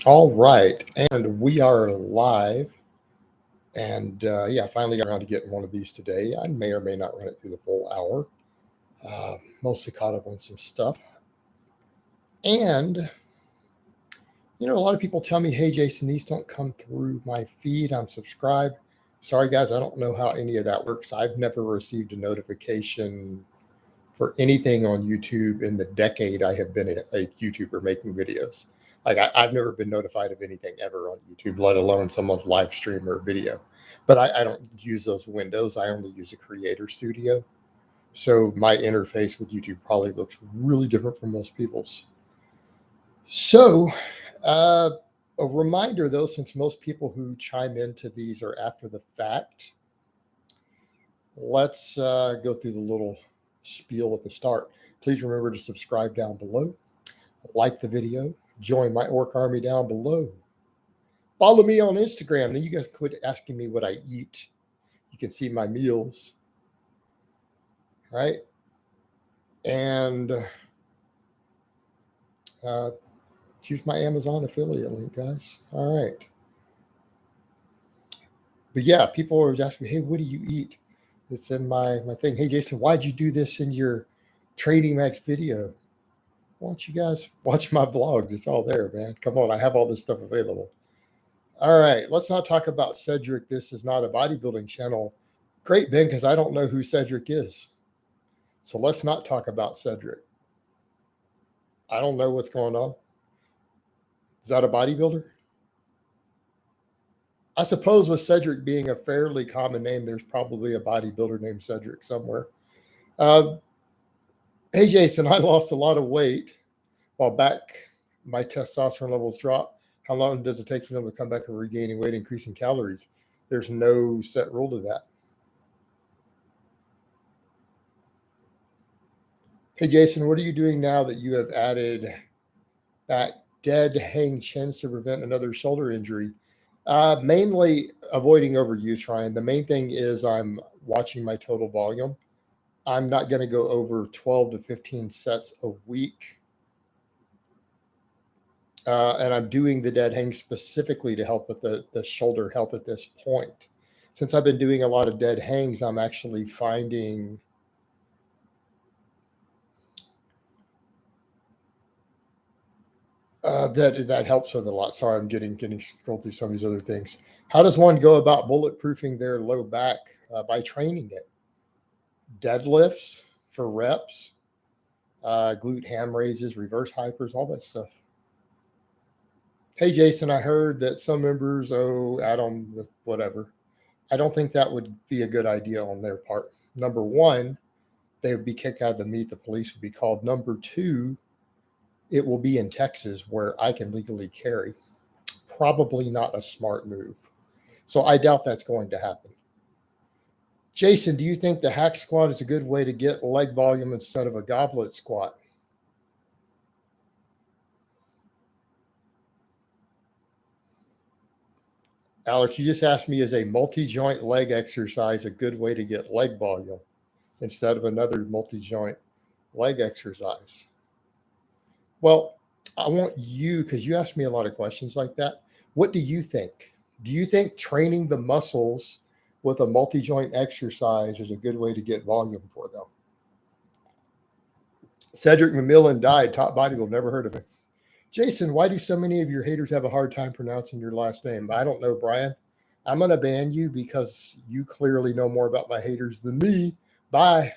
All right, and we are live. And yeah, finally got around to getting one of these today. I may or may not run it through the full hour. Mostly caught up on some stuff. And, you know, a lot of people tell me, hey, Jason, these don't come through my feed. I'm subscribed. Sorry, guys, I don't know how any of that works. I've never received a notification for anything on YouTube in the decade I have been a YouTuber making videos. Like I've never been notified of anything ever on YouTube, let alone someone's live stream or video. But I don't use those windows. I only use a creator studio. So my interface with YouTube probably looks really different from most people's. So uh, a reminder though, since most people who chime into these are after the fact, let's go through the little spiel at the start. Please remember to subscribe down below, like the video, join my orc army down below, follow me on Instagram. Then you guys quit asking me what I eat. You can see my meals, right? And choose my Amazon affiliate link, guys. All right. But yeah, people always ask me, hey, what do you eat? It's in my thing. Hey, Jason, why'd you do this in your Training Max video? Why don't you guys watch my vlogs? It's all there, man. Come on, I have all this stuff available. All right, let's not talk about Cedric. This is not a bodybuilding channel. Great, Ben, because I don't know who Cedric is. So let's not talk about Cedric. I don't know what's going on. Is that a bodybuilder? I suppose with Cedric being a fairly common name, there's probably a bodybuilder named Cedric somewhere. Hey, Jason, I lost a lot of weight while back my testosterone levels drop. How long does it take for them to come back and regaining weight, increasing calories? There's no set rule to that. Hey, Jason, what are you doing now that you have added back dead hang chins to prevent another shoulder injury? Mainly avoiding overuse, Ryan. The main thing is I'm watching my total volume. I'm not going to go over 12 to 15 sets a week. And I'm doing the dead hang specifically to help with the shoulder health at this point. Since I've been doing a lot of dead hangs, I'm actually finding that helps with a lot. Sorry, I'm getting scrolled through some of these other things. How does one go about bulletproofing their low back? By training it. Deadlifts for reps, glute ham raises, reverse hypers, all that stuff. Hey, Jason, I heard that some members owe Adam whatever. I don't think that would be a good idea on their part. Number one, they would be kicked out of the meet. The police would be called. Number two, it will be in Texas where I can legally carry. Probably not a smart move. So I doubt that's going to happen. Jason, do you think the hack squat is a good way to get leg volume instead of a goblet squat? Alex, you just asked me, is a multi-joint leg exercise a good way to get leg volume instead of another multi-joint leg exercise? Well, I want you, because you asked me a lot of questions like that. What do you think? Do you think training the muscles with a multi-joint exercise is a good way to get volume for them? Cedric McMillan died, top bodybuilder, never heard of him. Jason, why do so many of your haters have a hard time pronouncing your last name? I don't know, Brian. I'm going to ban you because you clearly know more about my haters than me. Bye.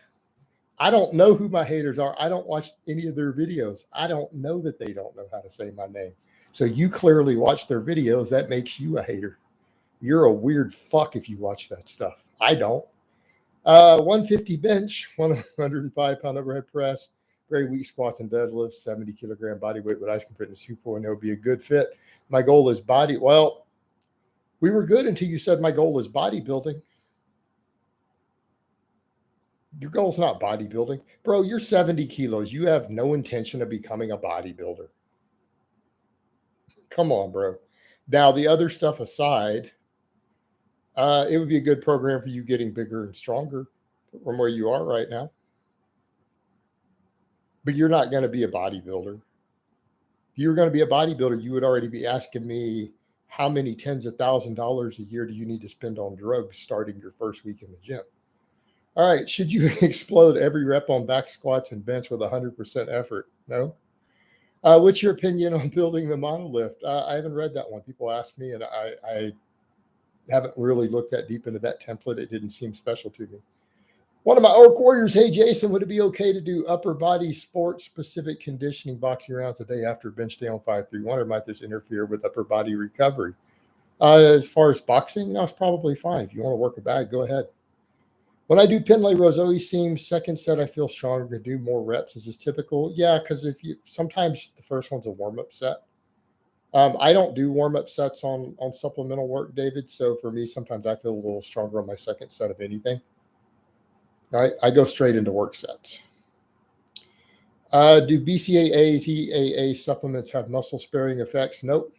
I don't know who my haters are. I don't watch any of their videos. I don't know that they don't know how to say my name. So you clearly watch their videos. That makes you a hater. You're a weird fuck if you watch that stuff. I don't. 150 bench, 105-pound overhead press, very weak squats and deadlifts, 70 kilogram body weight with Ice Cream Fitness 2.0 would be a good fit. My goal is body. Well, we were good until you said my goal is bodybuilding. Your goal is not bodybuilding. Bro, you're 70 kilos. You have no intention of becoming a bodybuilder. Come on, bro. Now, the other stuff aside, it would be a good program for you getting bigger and stronger from where you are right now. But you're not going to be a bodybuilder. If you were going to be a bodybuilder, you would already be asking me, how many tens of $1,000s a year do you need to spend on drugs starting your first week in the gym? All right, should you explode every rep on back squats and bench with 100% effort? No. What's your opinion on building the monolift? I haven't read that one. People ask me, and I haven't really looked that deep into that template. It didn't seem special to me. One of my orc warriors, hey, Jason, would it be okay to do upper body sports-specific conditioning boxing rounds a day after bench day on 531, or might this interfere with upper body recovery? As far as boxing, no, it's probably fine. If you want to work a bag, go ahead. When I do pin lay rows, always seems second set I feel stronger to do more reps. Is this typical? Yeah, because sometimes the first one's a warm-up set. I don't do warm-up sets on supplemental work, David. So for me, sometimes I feel a little stronger on my second set of anything. All right, I go straight into work sets. Do BCAAs, EAA supplements have muscle sparing effects? Nope.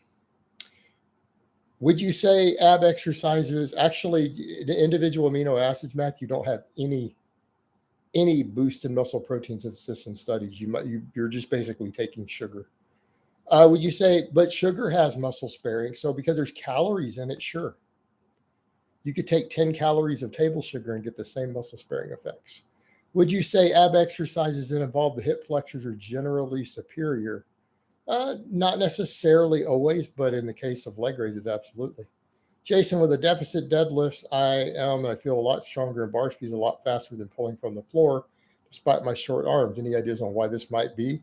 Would you say ab exercises, actually the individual amino acids, Matthew, don't have any boost in muscle protein synthesis in studies? You're just basically taking sugar. Would you say, but sugar has muscle sparing? So because there's calories in it, sure. You could take 10 calories of table sugar and get the same muscle sparing effects. Would you say ab exercises that involve the hip flexors are generally superior? Not necessarily always, but in the case of leg raises, absolutely. Jason, with a deficit deadlifts, I feel a lot stronger in bar speeds, a lot faster than pulling from the floor, despite my short arms. Any ideas on why this might be?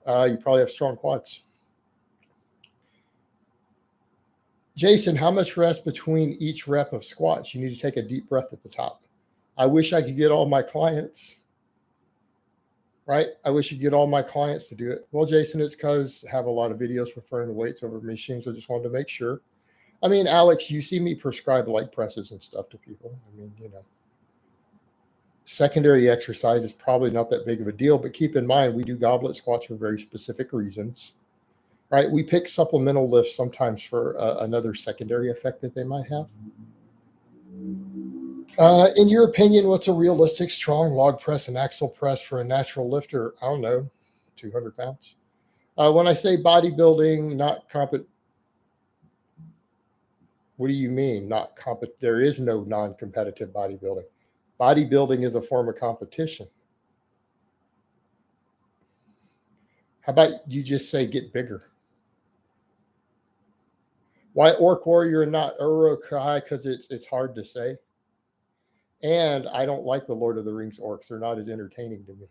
You probably have strong quads. Jason, how much rest between each rep of squats? You need to take a deep breath at the top. I wish I could get all my clients, right? I wish you could get all my clients to do it. Well, Jason, it's because I have a lot of videos preferring the weights over machines. I just wanted to make sure. I mean, Alex, you see me prescribe leg presses and stuff to people. I mean, secondary exercise is probably not that big of a deal, but keep in mind, we do goblet squats for very specific reasons. Right, we pick supplemental lifts sometimes for another secondary effect that they might have. In your opinion, what's a realistic strong log press and axle press for a natural lifter? I don't know, 200 pounds. When I say bodybuilding, not competent, what do you mean not competent? There is no non-competitive bodybuilding. Bodybuilding is a form of competition. How about you just say get bigger? Why Orc Warrior and not Urukai? Because it's hard to say. And I don't like the Lord of the Rings orcs. They're not as entertaining to me.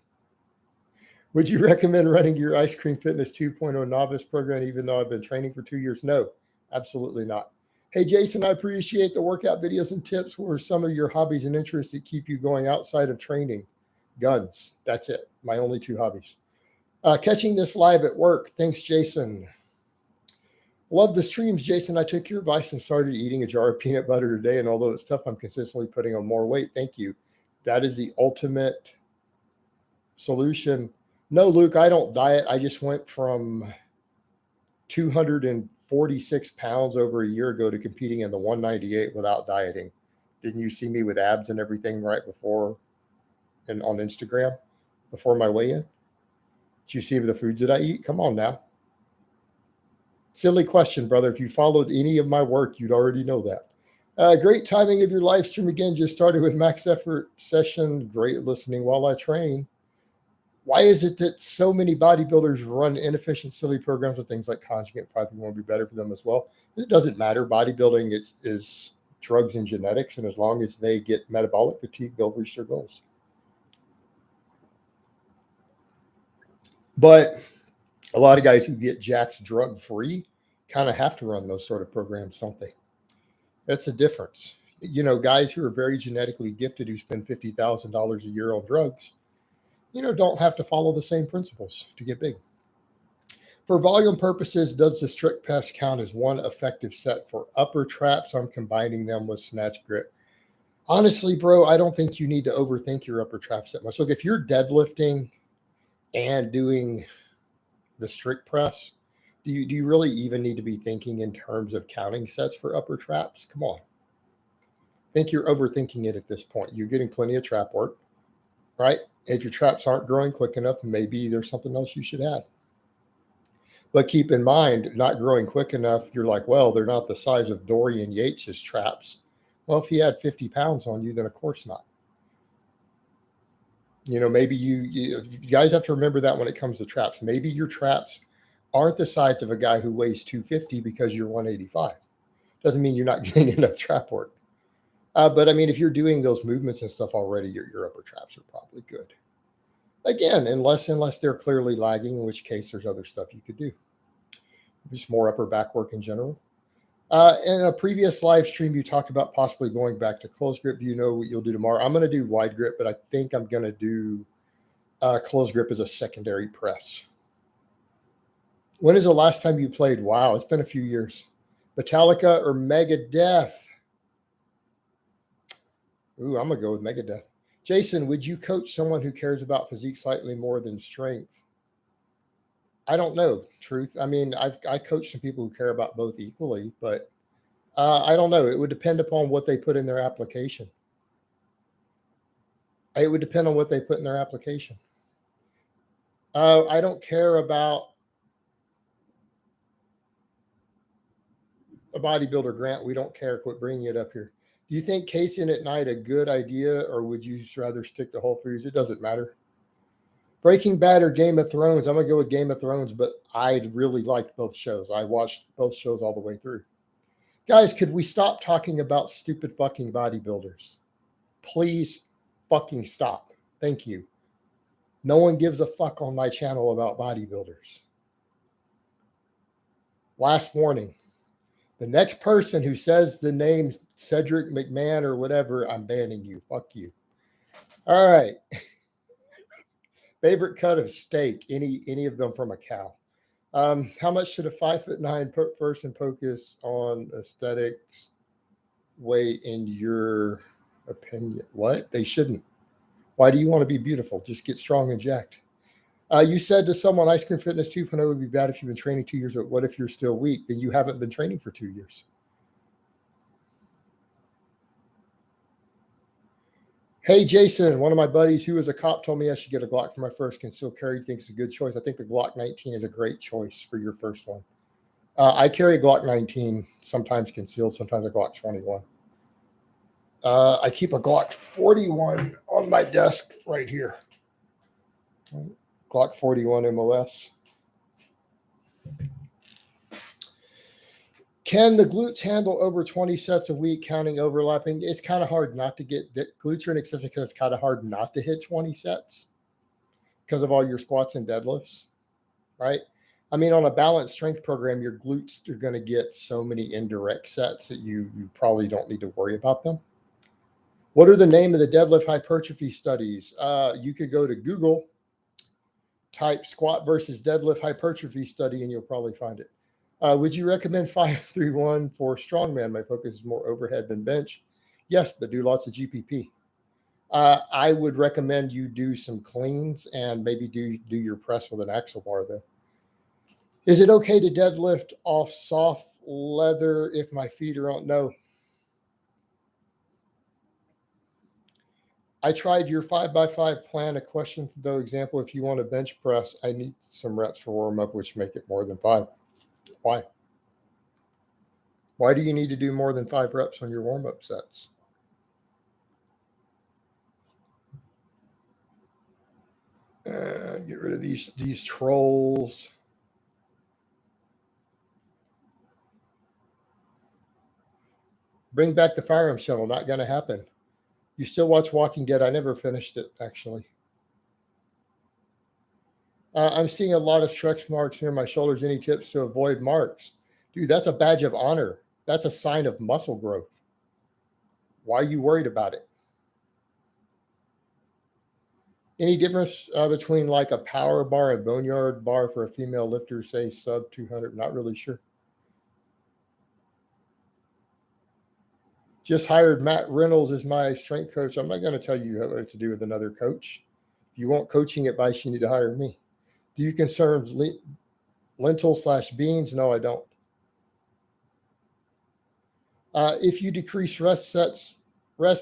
Would you recommend running your Ice Cream Fitness 2.0 novice program even though I've been training for 2 years? No, absolutely not. Hey, Jason, I appreciate the workout videos and tips. What are some of your hobbies and interests that keep you going outside of training? Guns. That's it. My only 2 hobbies. Catching this live at work. Thanks, Jason. Love the streams, Jason. I took your advice and started eating a jar of peanut butter today. And although it's tough, I'm consistently putting on more weight. Thank you. That is the ultimate solution. No, Luke, I don't diet. I just went from 246 pounds over a year ago to competing in the 198 without dieting. Didn't you see me with abs and everything right before and on Instagram before my weigh-in? Did you see the foods that I eat? Come on now. Silly question, brother. If you followed any of my work, you'd already know that. Great timing of your live stream again. Just started with max effort session. Great listening while I train. Why is it that so many bodybuilders run inefficient, silly programs with things like conjugate 531 would be better for them as well? It doesn't matter. Bodybuilding is drugs and genetics, and as long as they get metabolic fatigue, they'll reach their goals. But a lot of guys who get jacked drug free kind of have to run those sort of programs, don't they? That's the difference. Guys who are very genetically gifted who spend $50,000 a year on drugs, don't have to follow the same principles to get big. For volume purposes, does the strict press count as one effective set? For upper traps, I'm combining them with snatch grip. Honestly, bro, I don't think you need to overthink your upper traps that much. Look, if you're deadlifting and doing the strict press, do you really even need to be thinking in terms of counting sets for upper traps? Come on. I think you're overthinking it at this point. You're getting plenty of trap work, right? If your traps aren't growing quick enough, maybe there's something else you should add. But keep in mind, not growing quick enough, you're like, well, they're not the size of Dorian Yates's traps. Well, if he had 50 pounds on you, then of course not. Maybe you guys have to remember that when it comes to traps. Maybe your traps aren't the size of a guy who weighs 250 because you're 185. Doesn't mean you're not getting enough trap work. But I mean, if you're doing those movements and stuff already, your upper traps are probably good. Again, unless they're clearly lagging, in which case there's other stuff you could do. Just more upper back work in general. In a previous live stream, you talked about possibly going back to close grip. Do you know what you'll do tomorrow? I'm going to do wide grip, but I think I'm going to do close grip as a secondary press. When is the last time you played? Wow, it's been a few years. Metallica or Megadeth? Ooh, I'm going to go with Megadeth. Jason, would you coach someone who cares about physique slightly more than strength? I don't know, truth. I mean, I coach some people who care about both equally, but I don't know. It would depend upon what they put in their application. It would depend on what they put in their application. I don't care about a bodybuilder, Grant. We don't care. Quit bringing it up here. Do you think casing at night a good idea, or would you rather stick to Whole Foods? It doesn't matter. Breaking Bad or Game of Thrones? I'm going to go with Game of Thrones, but I really liked both shows. I watched both shows all the way through. Guys, could we stop talking about stupid fucking bodybuilders? Please fucking stop. Thank you. No one gives a fuck on my channel about bodybuilders. Last warning. The next person who says the name Cedric McMahon or whatever, I'm banning you. Fuck you. All right. Favorite cut of steak? Any of them from a cow? How much should a 5'9" person focus on aesthetics weight in your opinion? What? They shouldn't. Why do you want to be beautiful? Just get strong and jacked. You said to someone, Ice Cream Fitness 2.0 would be bad if you've been training 2 years, but what if you're still weak? Then you haven't been training for 2 years. Hey, Jason, one of my buddies who was a cop told me I should get a Glock for my first concealed carry. Thinks it's a good choice. I think the Glock 19 is a great choice for your first one. I carry a Glock 19, sometimes concealed, sometimes a Glock 21. I keep a Glock 41 on my desk right here. Glock 41 MOS. Can the glutes handle over 20 sets a week, counting overlapping? It's kind of hard not to get glutes are an exception because it's kind of hard not to hit 20 sets because of all your squats and deadlifts, right? I mean, on a balanced strength program, your glutes are going to get so many indirect sets that you probably don't need to worry about them. What are the name of the deadlift hypertrophy studies? You could go to Google, type squat versus deadlift hypertrophy study, and you'll probably find it. Would you recommend 5-3-1 for strongman? My focus is more overhead than bench. Yes, but do lots of GPP. I would recommend you do some cleans and maybe do your press with an axle bar, though. Is it okay to deadlift off soft leather if my feet are on? No. I tried your 5x5 plan. A question, though, example, if you want to bench press, I need some reps for warm up, which make it more than 5. Why? Why do you need to do more than 5 reps on your warm up sets? Get rid of these trolls. Bring back the firearms channel. Not going to happen. You still watch Walking Dead? I never finished it, actually. I'm seeing a lot of stretch marks near my shoulders. Any tips to avoid marks? Dude, that's a badge of honor. That's a sign of muscle growth. Why are you worried about it? Any difference between like a power bar and boneyard bar for a female lifter, say sub 200? Not really sure. Just hired Matt Reynolds as my strength coach. I'm not going to tell you what to do with another coach. If you want coaching advice, you need to hire me. Do you concern lentil/beans? No, I don't. If you decrease rest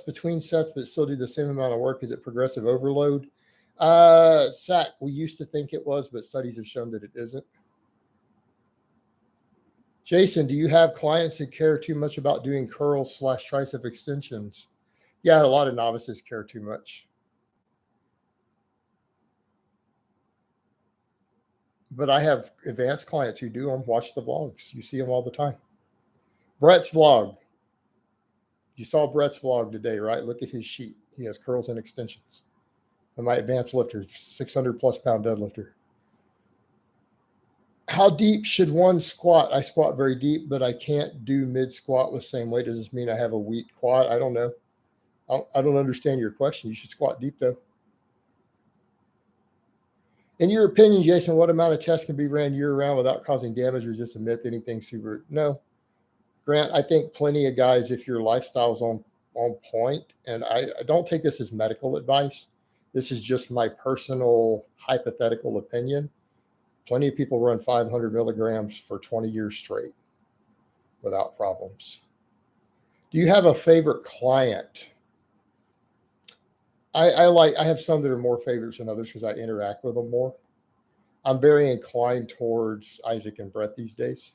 between sets, but still do the same amount of work, is it progressive overload? Sack, we used to think it was, but studies have shown that it isn't. Jason, do you have clients that care too much about doing curls / tricep extensions? Yeah, a lot of novices care too much. But I have advanced clients who do them. Watch the vlogs. You see them all the time. Brett's vlog. You saw Brett's vlog today, right? Look at his sheet. He has curls and extensions. And my advanced lifter, 600 plus pound deadlifter. How deep should one squat? I squat very deep, but I can't do mid squat with same weight. Does this mean I have a weak quad? I don't know. I don't understand your question. You should squat deep though. In your opinion, Jason, what amount of tests can be ran year round without causing damage, or just a myth? Anything super? No, Grant. I think plenty of guys, if your lifestyle's on point, and I don't take this as medical advice. This is just my personal hypothetical opinion. Plenty of people run 500 milligrams for 20 years straight without problems. Do you have a favorite client? I have some that are more favorites than others because I interact with them more. I'm very inclined towards Isaac and Brett these days.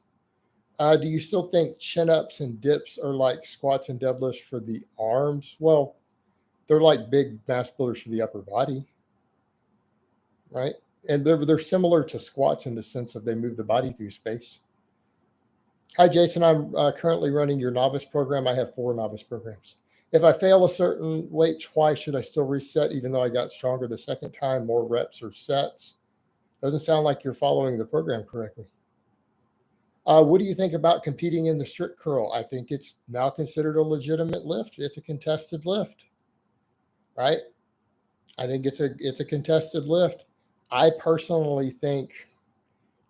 Do you still think chin-ups and dips are like squats and deadlifts for the arms? Well, they're like big mass builders for the upper body, right? And they're similar to squats in the sense of they move the body through space. Hi, Jason. I'm currently running your novice program. I have 4 novice programs. If I fail a certain weight twice, should I still reset even though I got stronger the second time, more reps or sets? Doesn't sound like you're following the program correctly. What do you think about competing in the strict curl? I think it's now considered a legitimate lift. It's a contested lift, right? I think it's a contested lift. I personally think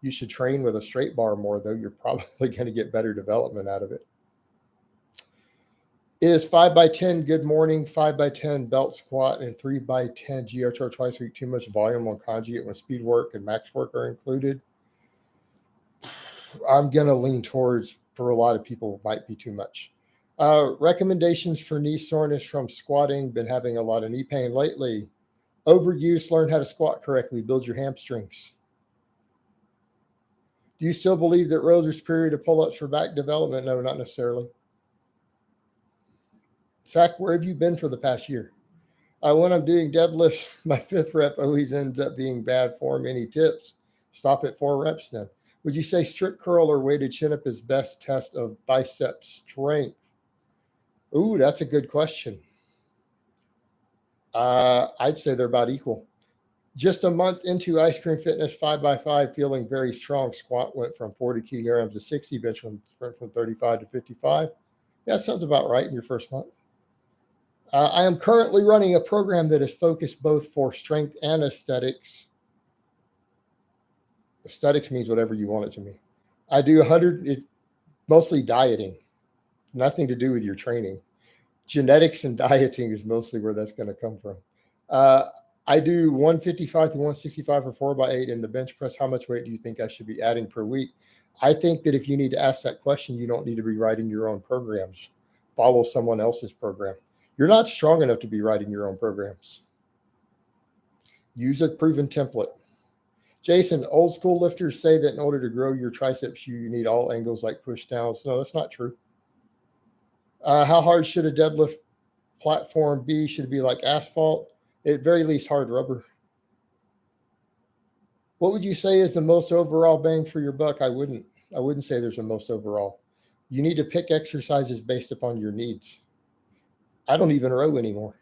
you should train with a straight bar more, though. You're probably going to get better development out of it. Is 5x10 good morning, 5x10 belt squat, and 3x10 GHR twice a week too much volume on conjugate when speed work and max work are included? I'm going to lean towards, for a lot of people, might be too much. Recommendations for knee soreness from squatting. Been having a lot of knee pain lately. Overuse, learn how to squat correctly, build your hamstrings. Do you still believe that rows are superior to pull-ups for back development? No, not necessarily. Zach, where have you been for the past year? When I'm doing deadlifts, my 5th rep always ends up being bad form. Any tips? Stop at 4 reps then. Would you say strict curl or weighted chin-up is best test of bicep strength? Ooh, that's a good question. I'd say they're about equal. Just a month into Ice Cream Fitness 5x5, feeling very strong. Squat went from 40 kilograms to 60, bench from 35 to 55. Yeah, that sounds about right in your first month. I am currently running a program that is focused both for strength and aesthetics. Aesthetics means whatever you want it to mean. I do 100, mostly dieting, nothing to do with your training. Genetics and dieting is mostly where that's going to come from. I do 155 to 165 for 4x8 in the bench press. How much weight do you think I should be adding per week? I think that if you need to ask that question, you don't need to be writing your own programs. Follow someone else's program. You're not strong enough to be writing your own programs. Use a proven template. Jason, old school lifters say that in order to grow your triceps, you need all angles like push downs. No, that's not true. How hard should a deadlift platform be? Should it be like asphalt? At very least, hard rubber. What would you say is the most overall bang for your buck? I wouldn't say there's a most overall. You need to pick exercises based upon your needs. I don't even row anymore.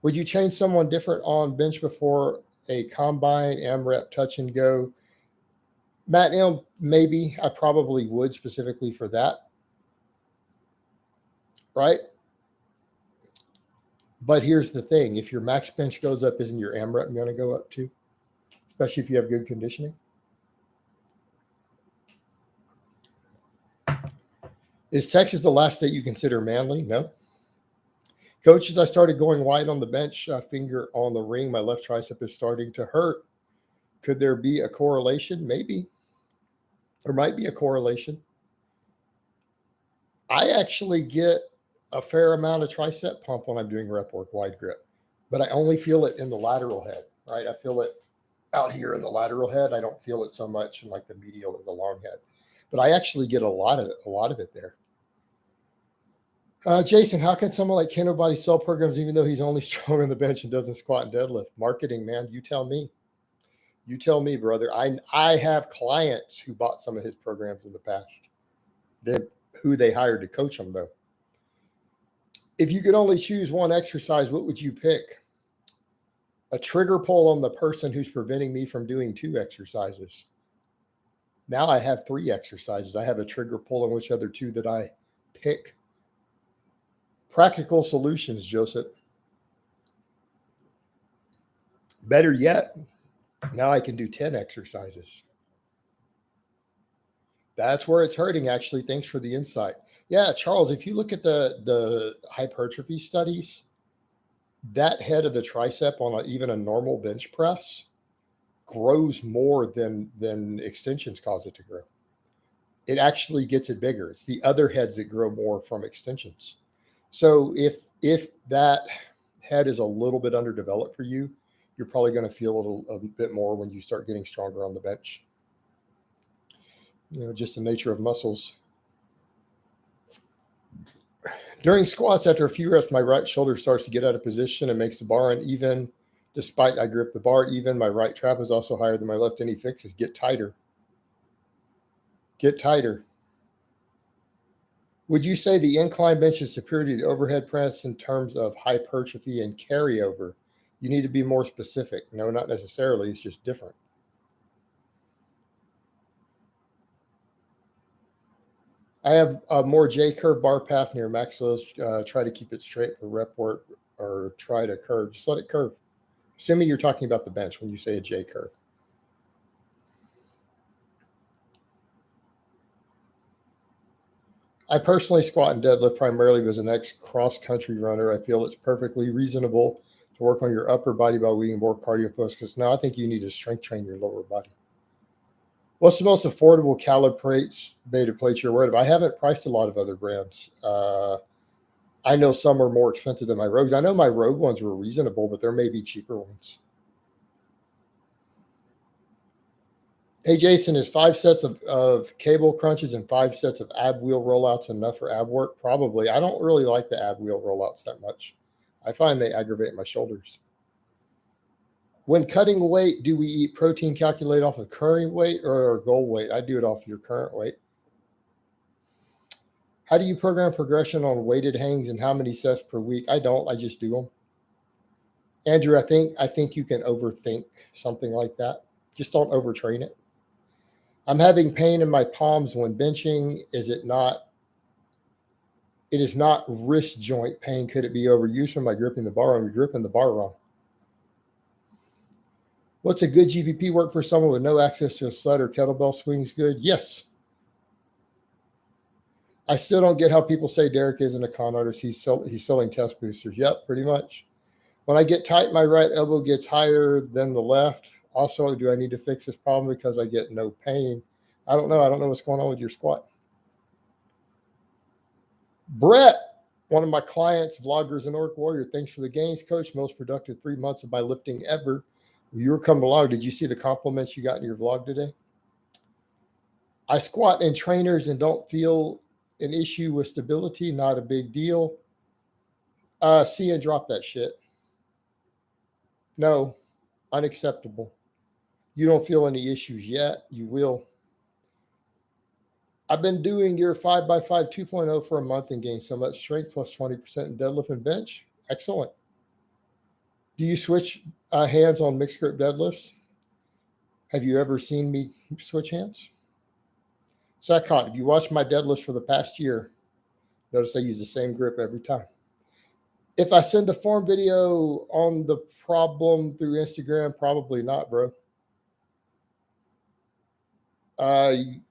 Would you train someone different on bench before a combine, AMRAP, touch and go? Matt, maybe I probably would specifically for that. Right? But here's the thing. If your max bench goes up, isn't your AMRAP going to go up too? Especially if you have good conditioning. Is Texas the last state you consider manly? No. Coaches, I started going wide on the bench, finger on the ring. My left tricep is starting to hurt. Could there be a correlation? Maybe. There might be a correlation. I actually get a fair amount of tricep pump when I'm doing rep work, wide grip, but I only feel it in the lateral head, right? I feel it out here in the lateral head. I don't feel it so much in like the medial or the long head. but I actually get a lot of it there. Jason, how can someone like Ken O'Body sell programs even though he's only strong on the bench and doesn't squat and deadlift? Marketing, man, you tell me. You tell me, brother. I have clients who bought some of his programs in the past. Who they hired to coach them, though. If you could only choose one exercise, what would you pick? A trigger pull on the person who's preventing me from doing 2 exercises. Now I have 3 exercises. I have a trigger pull on which other 2 that I pick. Practical solutions, Joseph. Better yet, now I can do 10 exercises. That's where it's hurting, actually. Thanks for the insight. Yeah, Charles, if you look at the hypertrophy studies, that head of the tricep on even a normal bench press grows more than extensions cause it to grow. It actually gets it bigger. It's the other heads that grow more from extensions. So if that head is a little bit underdeveloped for you, you're probably going to feel a bit more when you start getting stronger on the bench. Just the nature of muscles. During squats, after a few reps, my right shoulder starts to get out of position and makes the bar uneven. Despite I grip the bar even, my right trap is also higher than my left. Any fixes? Get tighter. Get tighter. Would you say the incline bench is superior to the overhead press in terms of hypertrophy and carryover? You need to be more specific. No, not necessarily. It's just different. I have a more J-curve bar path near maxillos. Try to keep it straight for rep work or try to curve. Just let it curve. Assuming you're talking about the bench when you say a J-curve. I personally squat and deadlift primarily as an ex-cross-country runner. I feel it's perfectly reasonable to work on your upper body by being more cardio-focused. Now, I think you need to strength train your lower body. What's the most affordable calibrated plates you're aware of? I haven't priced a lot of other brands. I know some are more expensive than my Rogues. I know my Rogue ones were reasonable, but there may be cheaper ones. Hey, Jason, is 5 sets of cable crunches and 5 sets of ab wheel rollouts enough for ab work? Probably. I don't really like the ab wheel rollouts that much. I find they aggravate my shoulders. When cutting weight, do we eat protein calculated off of current weight or goal weight? I do it off your current weight. How do you program progression on weighted hangs and how many sets per week? I don't. I just do them. Andrew, I think you can overthink something like that. Just don't overtrain it. I'm having pain in my palms when benching. It is not wrist joint pain. Could it be overuse from my gripping the bar? I'm gripping the bar wrong. What's a good GPP work for someone with no access to a sled or kettlebell swings good? Yes. I still don't get how people say Derek isn't a con artist. He's selling test boosters. Yep, pretty much. When I get tight, my right elbow gets higher than the left. Also, do I need to fix this problem because I get no pain? I don't know. I don't know what's going on with your squat. Brett, one of my clients, vloggers and Orc Warrior. Thanks for the gains, coach. Most productive 3 months of my lifting ever. You were coming along. Did you see the compliments you got in your vlog today? I squat in trainers and don't feel an issue with stability. Not a big deal. See and drop that shit. No, unacceptable. You don't feel any issues yet. You will. I've been doing your 5x5 2.0 for a month and gained so much strength plus 20% in deadlift and bench. Excellent. Do you switch hands on mixed grip deadlifts? Have you ever seen me switch hands? Sackcott, if you watch my deadlifts for the past year, notice I use the same grip every time. If I send a form video on the problem through Instagram, probably not, bro.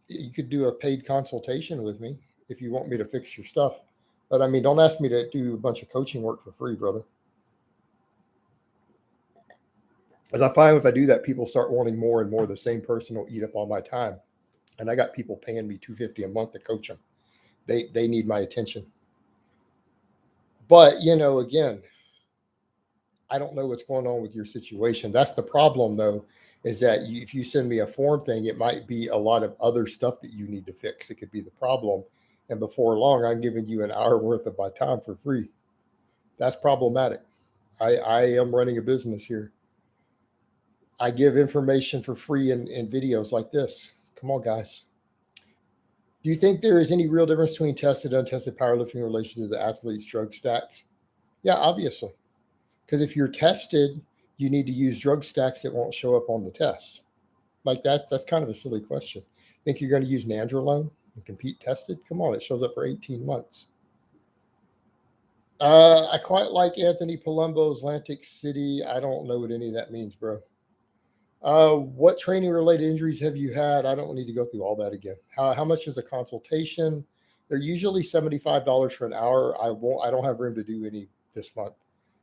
You could do a paid consultation with me if you want me to fix your stuff. But I mean, don't ask me to do a bunch of coaching work for free, brother. As I find if I do that, people start wanting more and more. The same person will eat up all my time. And I got people paying me $250 a month to coach them. They need my attention. But, again, I don't know what's going on with your situation. That's the problem, though, is that if you send me a form thing, it might be a lot of other stuff that you need to fix. It could be the problem. And before long, I'm giving you an hour worth of my time for free. That's problematic. I am running a business here. I give information for free in videos like this. Come on, guys. Do you think there is any real difference between tested and untested powerlifting in relation to the athlete's drug stacks? Yeah, obviously. Because if you're tested, you need to use drug stacks that won't show up on the test. Like that's kind of a silly question. Think you're going to use nandrolone and compete tested? Come on, it shows up for 18 months. I quite like Anthony Palumbo's Atlantic City. I don't know what any of that means, bro. What training related injuries have you had? I don't need to go through all that again. How much is a consultation? They're usually $75 for an hour. I don't have room to do any this month.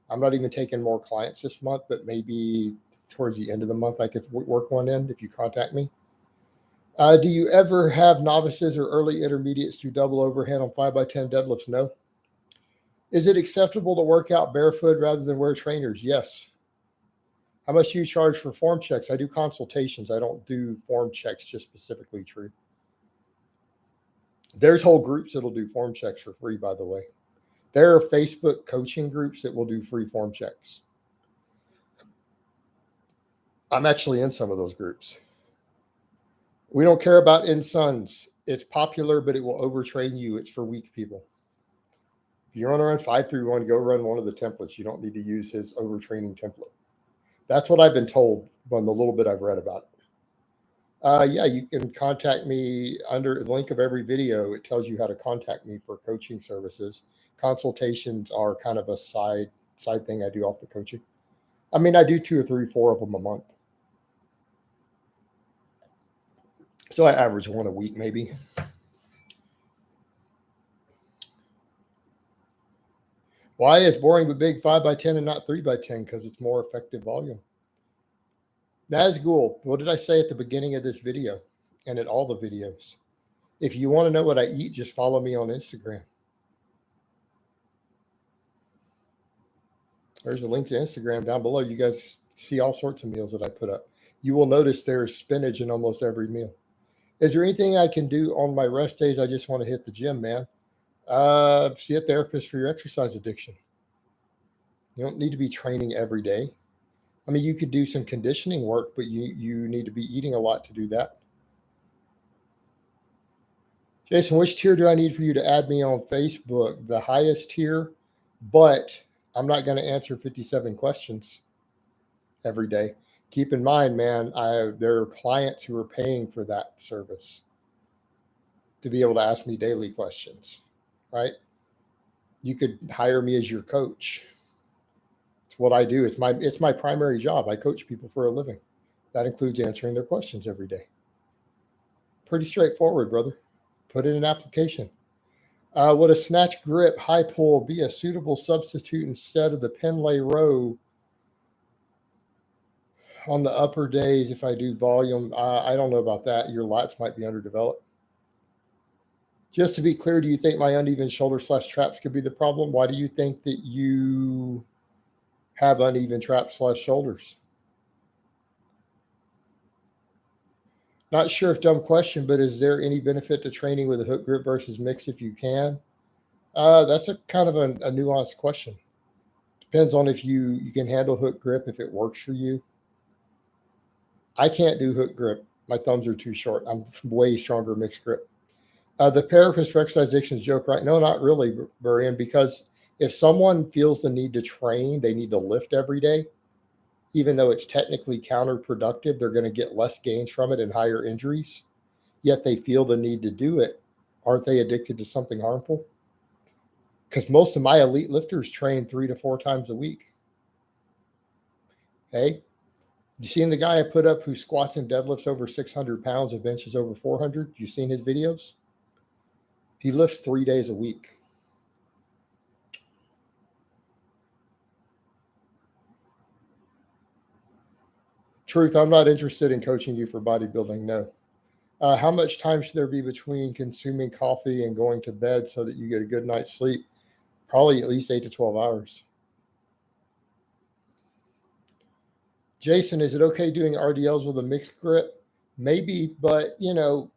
I'm not even taking more clients this month, but maybe towards the end of the month I could work one in if you contact me. Do you ever have novices or early intermediates do double overhead on 5x10 deadlifts? No. Is it acceptable to work out barefoot rather than wear trainers? Yes. How much do you charge for form checks? I do consultations. I don't do form checks just specifically, True. There's whole groups that'll do form checks for free, by the way. There are Facebook coaching groups that will do free form checks. I'm actually in some of those groups. We don't care about in-sons. It's popular, but it will overtrain you. It's for weak people. If you're on around 531, go run one of the templates. You don't need to use his overtraining template. That's what I've been told on the little bit I've read about it. Yeah, you can contact me under the link of every video. It tells you how to contact me for coaching services. Consultations are kind of a side thing I do off the coaching. I mean, I do 2 or 3, 4 of them a month. So I average one a week, maybe. Why is boring but big 5x10 and not 3x10? Because it's more effective volume. Nazgul, what did I say at the beginning of this video and at all the videos? If you want to know what I eat, just follow me on Instagram. There's a link to Instagram down below. You guys see all sorts of meals that I put up. You will notice there's spinach in almost every meal. Is there anything I can do on my rest days? I just want to hit the gym, man. See a therapist for your exercise addiction. You don't need to be training every day. I mean, you could do some conditioning work, but you need to be eating a lot to do that. Jason, which tier do I need for you to add me on Facebook? The highest tier, but I'm not going to answer 57 questions every day. Keep in mind, man, there are clients who are paying for that service to be able to ask me daily questions, right? You could hire me as your coach. It's what I do. It's my primary job. I coach people for a living. That includes answering their questions every day. Pretty straightforward, brother. Put in an application. Would a snatch grip high pull be a suitable substitute instead of the pin lay row on the upper days if I do volume? I don't know about that. Your lats might be underdeveloped. Just to be clear, do you think my uneven shoulder / traps could be the problem? Why do you think that you have uneven traps / shoulders? Not sure if dumb question, but is there any benefit to training with a hook grip versus mix if you can? That's a kind of a nuanced question. Depends on if you can handle hook grip, if it works for you. I can't do hook grip. My thumbs are too short. I'm way stronger mixed grip. The therapist for exercise addictions joke, right? No, not really, Burian, because if someone feels the need to train, they need to lift every day, even though it's technically counterproductive, they're going to get less gains from it and higher injuries, yet they feel the need to do it. Aren't they addicted to something harmful? Because most of my elite lifters train 3 to 4 times a week. Hey, you seen the guy I put up who squats and deadlifts over 600 pounds and benches over 400? You seen his videos? He lifts 3 days a week. Truth, I'm not interested in coaching you for bodybuilding, no. How much time should there be between consuming coffee and going to bed so that you get a good night's sleep? Probably at least 8 to 12 hours. Jason, is it okay doing RDLs with a mixed grip? Maybe, but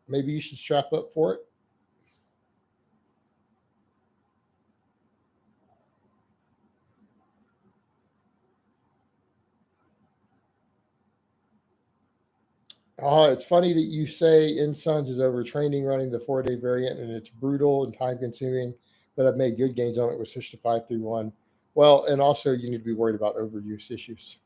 maybe you should strap up for it. It's funny that you say Insons is overtraining running the 4-day variant, and it's brutal and time consuming, but I've made good gains on it with switch to 5-3-1. Well, and also you need to be worried about overuse issues.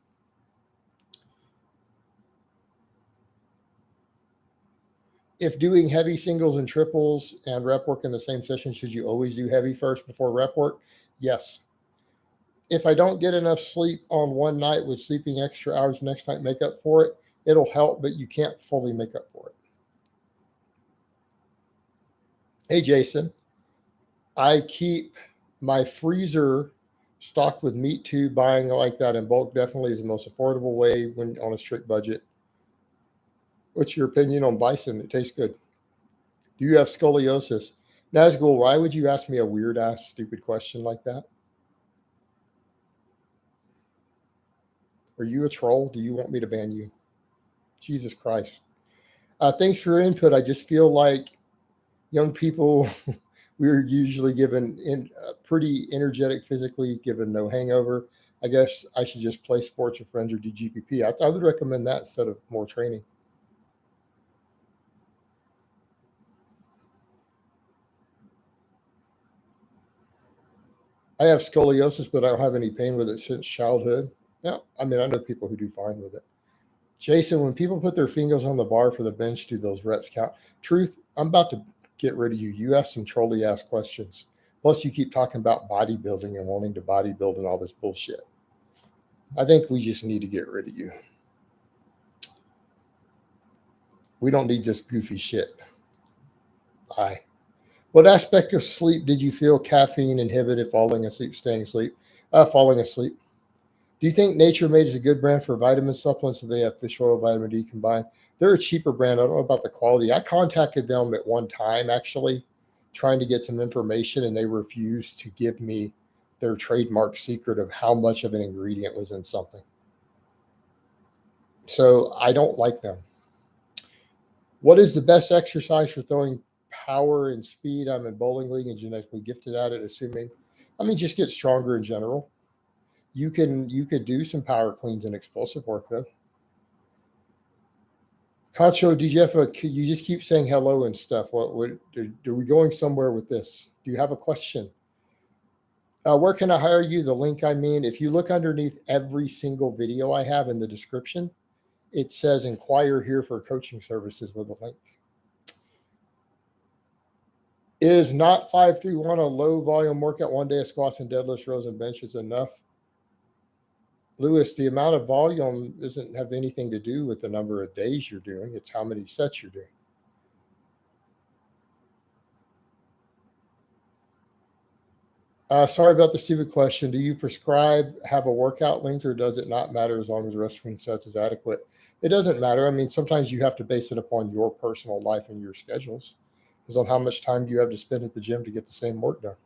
If doing heavy singles and triples and rep work in the same session, should you always do heavy first before rep work? Yes. If I don't get enough sleep on one night, with sleeping extra hours next night make up for it? It'll help, but you can't fully make up for it. Hey, Jason, I keep my freezer stocked with meat too. Buying like that in bulk definitely is the most affordable way when on a strict budget. What's your opinion on bison? It tastes good. Do you have scoliosis? Nazgul, why would you ask me a weird ass stupid question like that? Are you a troll? Do you want me to ban you? Jesus Christ. Thanks for your input. I just feel like young people, we're usually given pretty energetic physically, given no hangover. I guess I should just play sports with friends or do GPP. I would recommend that instead of more training. I have scoliosis, but I don't have any pain with it since childhood. Yeah, I mean, I know people who do fine with it. Jason, when people put their fingers on the bar for the bench, do those reps count? Truth, I'm about to get rid of you. You ask some trolley ass questions. Plus, you keep talking about bodybuilding and wanting to bodybuild and all this bullshit. I think we just need to get rid of you. We don't need this goofy shit. Bye. What aspect of sleep did you feel caffeine inhibited falling asleep, staying asleep? Falling asleep. Do you think Nature Made is a good brand for vitamin supplements? So they have fish oil, vitamin D combined. They're a cheaper brand. I don't know about the quality. I contacted them at one time, actually, trying to get some information, and they refused to give me their trademark secret of how much of an ingredient was in something. So I don't like them. What is the best exercise for throwing power and speed? I'm in bowling league and genetically gifted at it, assuming. I mean, just get stronger in general. You could do some power cleans and explosive work though. Concho, did you have you just keep saying hello and stuff. What are we going somewhere with this? Do you have a question? Where can I hire you? The link, I mean, if you look underneath every single video I have in the description, it says inquire here for coaching services with a link. Is not 5-3-1 a low volume workout? 1 day of squats and deadlifts, rows and benches enough? Lewis, the amount of volume doesn't have anything to do with the number of days you're doing. It's how many sets you're doing. Sorry about the stupid question. Do you prescribe, have a workout length, or does it not matter as long as the rest between sets is adequate? It doesn't matter. I mean, sometimes you have to base it upon your personal life and your schedules. It's on how much time do you have to spend at the gym to get the same work done.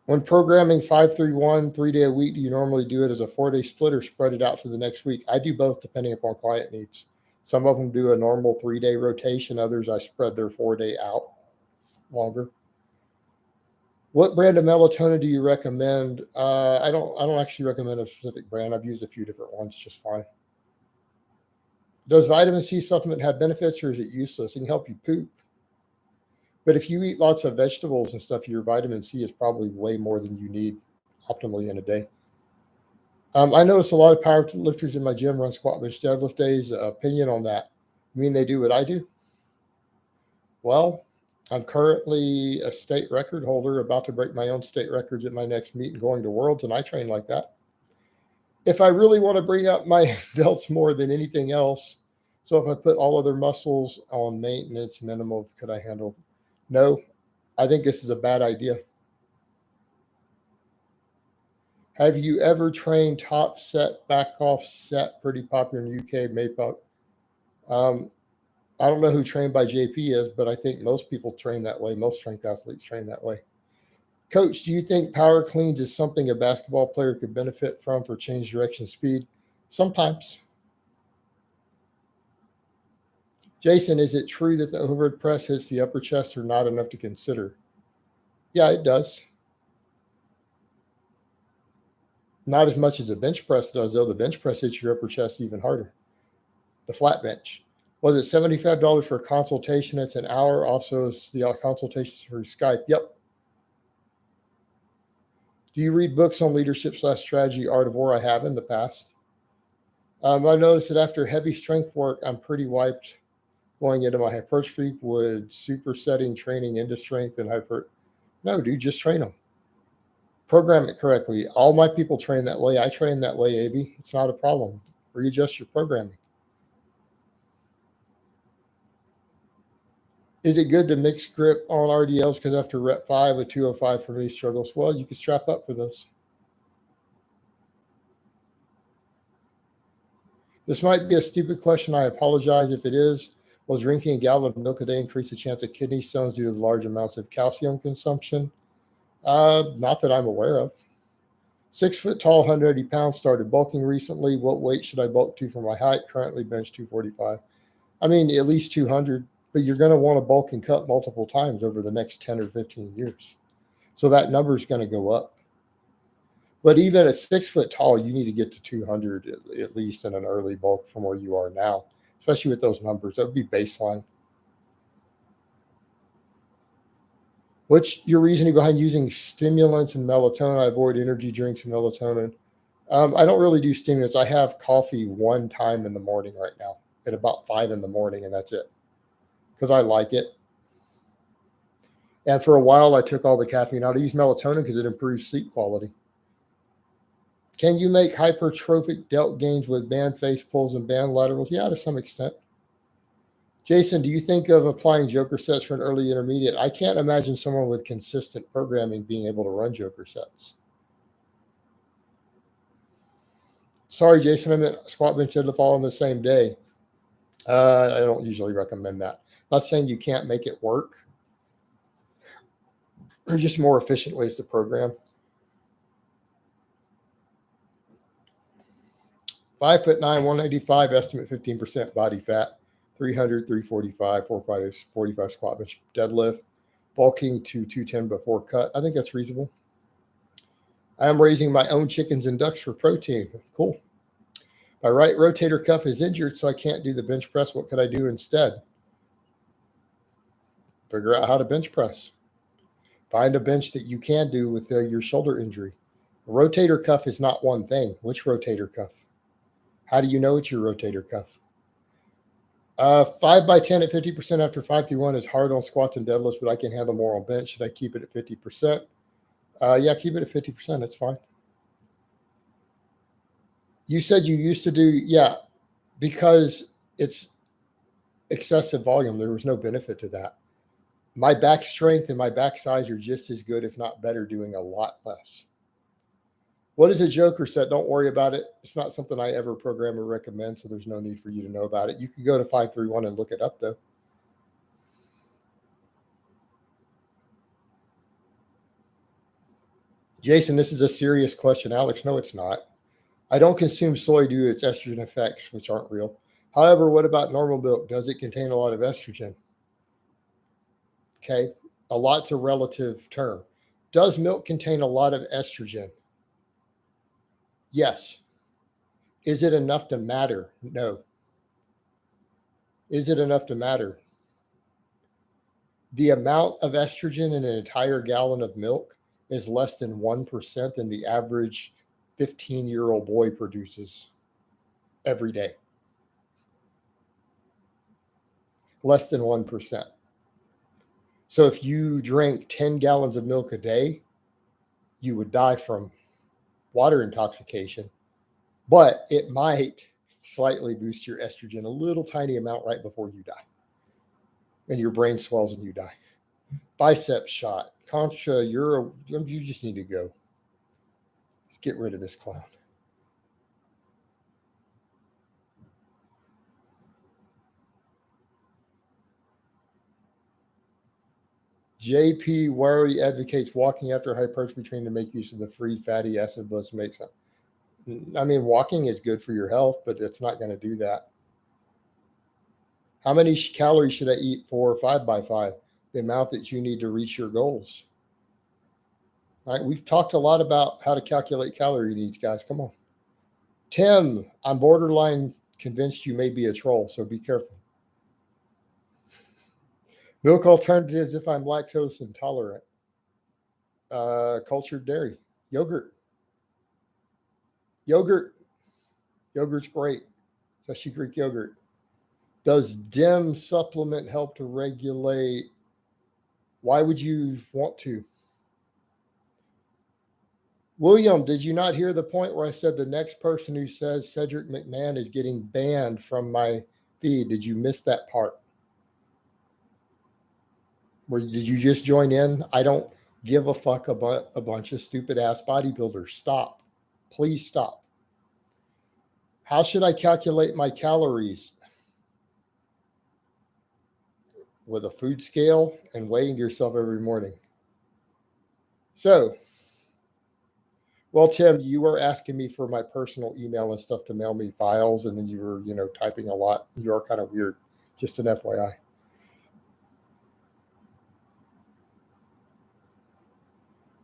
When programming 5-3-1, 3-day a week, do you normally do it as a 4-day split or spread it out to the next week? I do both depending upon client needs. Some of them do a normal 3-day rotation. Others, I spread their 4-day out longer. What brand of melatonin do you recommend? I don't actually recommend a specific brand. I've used a few different ones just fine. Does vitamin C supplement have benefits, or is it useless? It can help you poop. But if you eat lots of vegetables and stuff, your vitamin C is probably way more than you need optimally in a day. I notice a lot of power lifters in my gym run squat, bench, deadlift days. Opinion on that? You mean they do what I do? Well, I'm currently a state record holder, about to break my own state records at my next meet and going to Worlds, and I train like that. If I really want to bring up my delts more than anything else, so if I put all other muscles on maintenance minimal, could I handle? No, I think this is a bad idea. Have you ever trained top set, back off set? Pretty popular in the UK, Maypop. I don't know who Trained by JP is, but I think most people train that way. Most strength athletes train that way. Coach, do you think power cleans is something a basketball player could benefit from for change direction speed? Sometimes. Jason, is it true that the overhead press hits the upper chest or not enough to consider? Yeah, it does. Not as much as a bench press does, though. The bench press hits your upper chest even harder. The flat bench. Was it $75 for a consultation? It's an hour. Also, the consultations through Skype. Yep. Do you read books on leadership/strategy, art of war? I have in the past. I noticed that after heavy strength work, I'm pretty wiped going into my hypertrophy. Would supersetting training into strength and hyper? No, dude, just train them. Program it correctly. All my people train that way. I train that way, Avi. It's not a problem. Readjust your programming. Is it good to mix grip on RDLs? Because after rep 5, a 205 for me struggles. Well, you can strap up for those. This might be a stupid question. I apologize if it is. Will drinking a gallon of milk a day increase the chance of kidney stones due to the large amounts of calcium consumption? Not that I'm aware of. 6 foot tall, 180 pounds, started bulking recently. What weight should I bulk to for my height? Currently bench 245. I mean, at least 200, but you're going to want to bulk and cut multiple times over the next 10 or 15 years. So that number is going to go up. But even at 6 foot tall, you need to get to 200 at least in an early bulk from where you are now, especially with those numbers. That would be baseline. What's your reasoning behind using stimulants and melatonin? I avoid energy drinks and melatonin. I don't really do stimulants. I have coffee one time in the morning right now at about 5 in the morning, and that's it because I like it. And for a while, I took all the caffeine out. I use melatonin because it improves sleep quality. Can you make hypertrophic delt gains with band face pulls and band laterals? Yeah, to some extent. Jason, do you think of applying joker sets for an early intermediate? I can't imagine someone with consistent programming being able to run joker sets. Sorry, Jason, I meant squat, bench, deadlift all on the same day. I don't usually recommend that. Not saying you can't make it work. There's just more efficient ways to program. 5'9", 185, estimate 15% body fat, 300, 345, 45 squat, bench, deadlift, bulking to 210 before cut. I think that's reasonable. I am raising my own chickens and ducks for protein. Cool. My right rotator cuff is injured, so I can't do the bench press. What could I do instead? Figure out how to bench press. Find a bench that you can do with your shoulder injury. A rotator cuff is not one thing. Which rotator cuff? How do you know it's your rotator cuff? 5 by 10 at 50% after 5 through 1 is hard on squats and deadlifts, but I can handle more on bench. Should I keep it at 50%? Yeah, keep it at 50%. That's fine. You said you used to do, yeah, because it's excessive volume. There was no benefit to that. My back strength and my back size are just as good, if not better, doing a lot less. What is a joker set? Don't worry about it. It's not something I ever program or recommend, so there's no need for you to know about it. You can go to 531 and look it up, though. Jason, this is a serious question. Alex, no, it's not. I don't consume soy due to its estrogen effects, which aren't real. However, what about normal milk? Does it contain a lot of estrogen? Okay, a lot's a relative term. Does milk contain a lot of estrogen? Yes. Is it enough to matter? No. Is it enough to matter? The amount of estrogen in an entire gallon of milk is less than 1% than the average 15-year-old boy produces every day. Less than 1%. So if you drank 10 gallons of milk a day, you would die from water intoxication, but it might slightly boost your estrogen a little tiny amount right before you die. And your brain swells and you die. Bicep shot. Contra, you just need to go. Let's get rid of this clown. JP Worry advocates walking after hypertrophy training to make use of the free fatty acid bus makes up. I mean, walking is good for your health, but it's not going to do that. How many calories should I eat for 5x5? The amount that you need to reach your goals. All right, we've talked a lot about how to calculate calorie needs, guys. Come on. Tim, I'm borderline convinced you may be a troll, so be careful. Milk alternatives if I'm lactose intolerant. Cultured dairy. Yogurt. Yogurt's great, especially Greek yogurt. Does DIM supplement help to regulate? Why would you want to? William, did you not hear the point where I said the next person who says Cedric McMahon is getting banned from my feed? Did you miss that part? Did you just join in? I don't give a fuck about a bunch of stupid ass bodybuilders. Stop. Please stop. How should I calculate my calories? With a food scale and weighing yourself every morning. So, well, Tim, you were asking me for my personal email and stuff to mail me files, and then you were, typing a lot. You are kind of weird. Just an FYI.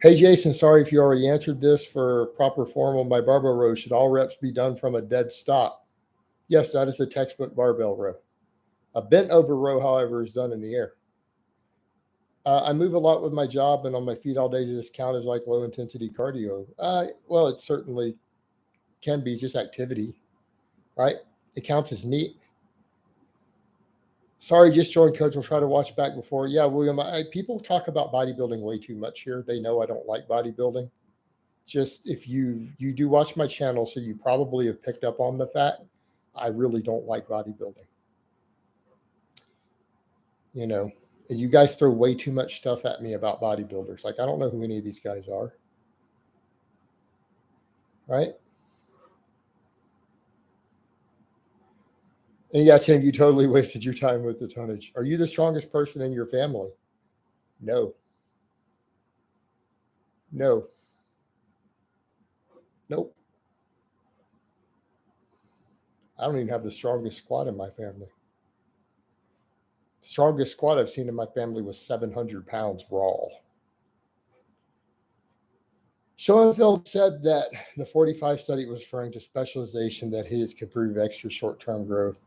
Hey, Jason, sorry if you already answered this. For proper form on my barbell row, should all reps be done from a dead stop? Yes, that is a textbook barbell row. A bent over row, however, is done in the air. I move a lot with my job and on my feet all day. Does this count as like low intensity cardio? Well, it certainly can be just activity, right? It counts as neat. Sorry, just joined, coach. We'll try to watch back before. Yeah, William, people talk about bodybuilding way too much here. They know I don't like bodybuilding. Just if you do watch my channel, so you probably have picked up on the fact I really don't like bodybuilding. And you guys throw way too much stuff at me about bodybuilders. Like, I don't know who any of these guys are. Right? And yeah, Tim, you totally wasted your time with the tonnage. Are you the strongest person in your family? No. Nope. I don't even have the strongest squat in my family. The strongest squat I've seen in my family was 700 pounds raw. Schoenfeld said that the 45 study was referring to specialization, that his could prove extra short-term growth.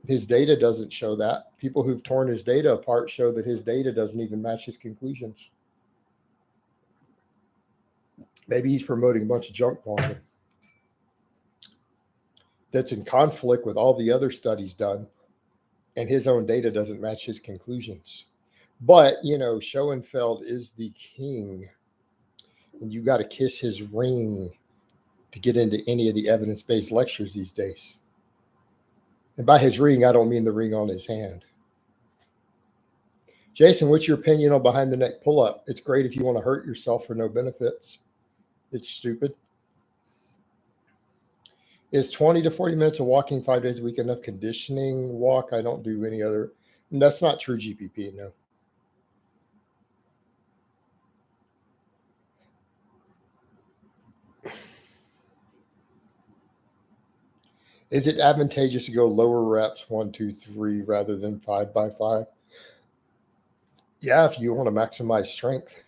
His data doesn't show that. People who've torn his data apart show that his data doesn't even match his conclusions. Maybe he's promoting a bunch of junk volume that's in conflict with all the other studies done, and his own data doesn't match his conclusions. But, Schoenfeld is the king, and you got to kiss his ring to get into any of the evidence-based lectures these days. And by his ring, I don't mean the ring on his hand. Jason, what's your opinion on behind the neck pull-up? It's great if you want to hurt yourself for no benefits. It's stupid. Is 20 to 40 minutes of walking 5 days a week enough conditioning walk? I don't do any other. And that's not true GPP, no. Is it advantageous to go lower reps, 1, 2, 3, rather than 5x5? Yeah, if you want to maximize strength.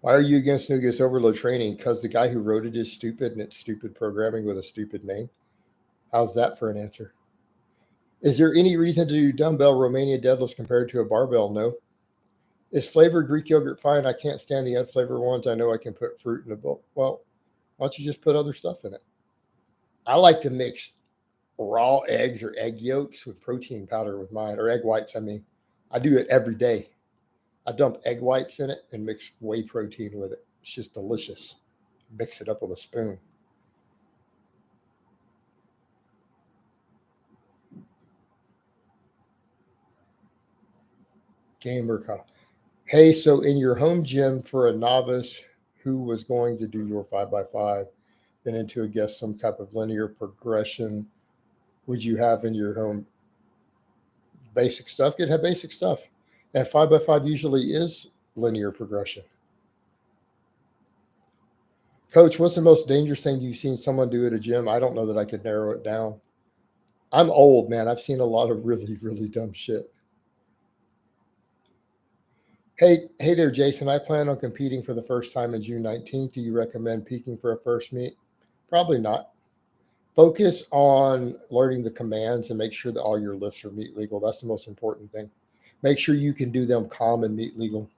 Why are you against Nugas overload training? Because the guy who wrote it is stupid, and it's stupid programming with a stupid name. How's that for an answer? Is there any reason to do dumbbell Romania deadlifts compared to a barbell? No. Is flavored Greek yogurt fine? I can't stand the unflavored ones. I know I can put fruit in a bowl. Well, why don't you just put other stuff in it? I like to mix raw eggs or egg yolks with protein powder with mine, or egg whites. I do it every day. I dump egg whites in it and mix whey protein with it. It's just delicious. Mix it up with a spoon. Gamer call. Hey, so in your home gym for a novice who was going to do your 5x5, then into a guess some type of linear progression, would you have in your home basic stuff? You'd have basic stuff. And 5x5 usually is linear progression. Coach, what's the most dangerous thing you've seen someone do at a gym? I don't know that I could narrow it down. I'm old, man. I've seen a lot of really, really dumb shit. Hey there, Jason. I plan on competing for the first time in June 19th. Do you recommend peaking for a first meet? Probably not. Focus on learning the commands and make sure that all your lifts are meet legal. That's the most important thing. Make sure you can do them calm and meet legal.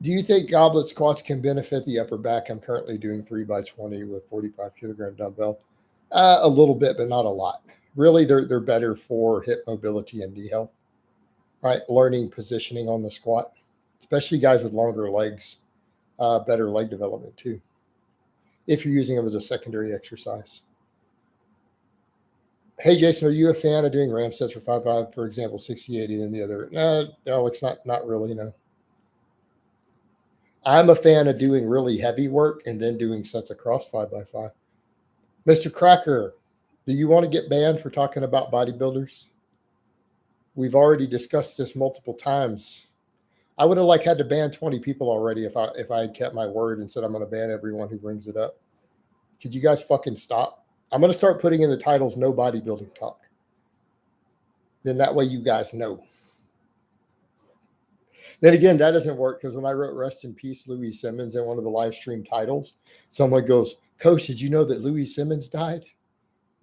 Do you think goblet squats can benefit the upper back? I'm currently doing 3x20 with 45 kilogram dumbbell. A little bit, but not a lot. Really, they're better for hip mobility and knee health, right? Learning positioning on the squat, especially guys with longer legs, better leg development too, if you're using them as a secondary exercise. Hey, Jason, are you a fan of doing ram sets for 5-5, for example, 60-80, then the other? No, Alex, not really, no. I'm a fan of doing really heavy work and then doing sets across 5x5. Mr. Cracker, do you want to get banned for talking about bodybuilders? We've already discussed this multiple times. I would have had to ban 20 people already if I had kept my word and said I'm going to ban everyone who brings it up. Could you guys fucking stop? I'm going to start putting in the titles no bodybuilding talk. Then that way you guys know. Then again, that doesn't work because when I wrote Rest in Peace Louis Simmons in one of the live stream titles, someone goes, Coach, did you know that Louis Simmons died?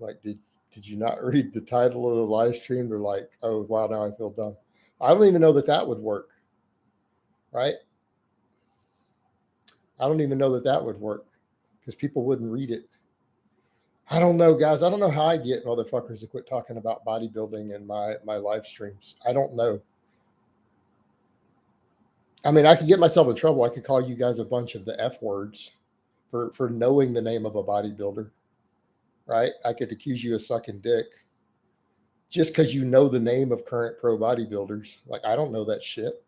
Like, did you not read the title of the live stream? They're like, oh, wow, now I feel dumb. I don't even know that would work, right? I don't even know that would work because people wouldn't read it. I don't know, guys. I don't know how I get motherfuckers to quit talking about bodybuilding in my live streams. I don't know. I mean, I could get myself in trouble. I could call you guys a bunch of the F words for knowing the name of a bodybuilder, right? I could accuse you of sucking dick just because you know the name of current pro bodybuilders. Like, I don't know that shit.